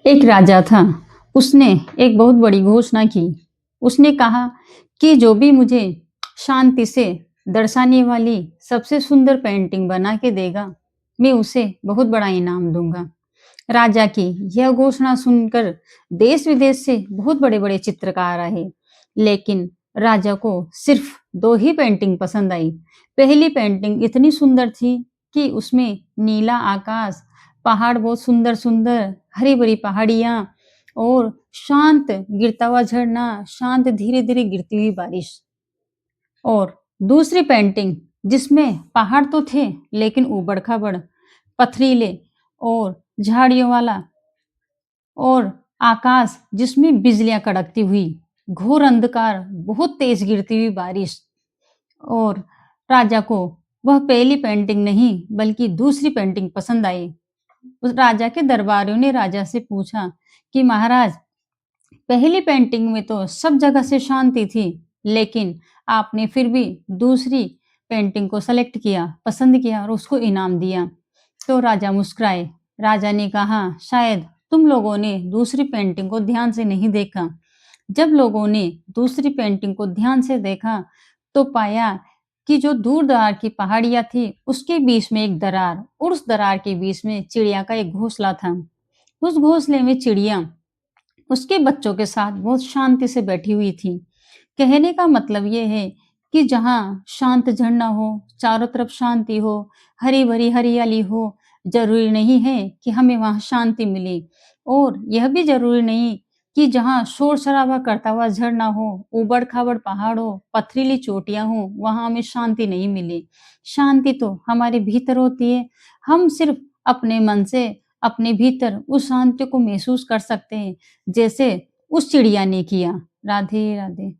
एक राजा था। उसने एक बहुत बड़ी घोषणा की। उसने कहा कि जो भी मुझे शांति से दर्शाने वाली सबसे सुंदर पेंटिंग बना के देगा, मैं उसे बहुत बड़ा इनाम दूंगा। राजा की यह घोषणा सुनकर देश विदेश से बहुत बड़े बड़े चित्रकार आए, लेकिन राजा को सिर्फ दो ही पेंटिंग पसंद आई। पहली पेंटिंग इतनी सुंदर थी कि उसमें नीला आकाश, पहाड़ बहुत सुंदर सुंदर, हरी भरी पहाड़ियाँ और शांत गिरता हुआ झरना, शांत धीरे धीरे गिरती हुई बारिश। और दूसरी पेंटिंग जिसमें पहाड़ तो थे लेकिन ऊबड़ खाबड़, पथरीले और झाड़ियों वाला, और आकाश जिसमें बिजलियां कड़कती हुई, घोर अंधकार, बहुत तेज गिरती हुई बारिश। और राजा को वह पहली पेंटिंग नहीं बल्कि दूसरी पेंटिंग पसंद आई। उस राजा के दरबारियों ने राजा से पूछा कि महाराज, पहली पेंटिंग में तो सब जगह से शांति थी, लेकिन आपने फिर भी दूसरी पेंटिंग को सेलेक्ट किया, पसंद किया और उसको इनाम दिया। तो राजा मुस्कुराए। राजा ने कहा, शायद तुम लोगों ने दूसरी पेंटिंग को ध्यान से नहीं देखा। जब लोगों ने दूसरी पेंटिंग को ध्यान से देखा, तो पाया कि जो दूर दरार की पहाड़ियां थी, उसके बीच में एक दरार, और उस दरार के बीच में चिड़िया का एक घोंसला था। उस घोंसले में चिड़िया उसके बच्चों के साथ बहुत शांति से बैठी हुई थी। कहने का मतलब ये है कि जहाँ शांत झरना हो, चारों तरफ शांति हो, हरी भरी हरियाली हो, जरूरी नहीं है कि हमें वहाँ शांति मिले। और यह भी जरूरी नहीं कि जहाँ शोर शराबा करता हुआ झरना हो, उबड़ खाबड़ पहाड़ हो, पथरीली चोटियां हो, वहाँ हमें शांति नहीं मिले। शांति तो हमारे भीतर होती है। हम सिर्फ अपने मन से अपने भीतर उस शांति को महसूस कर सकते हैं, जैसे उस चिड़िया ने किया। राधे राधे।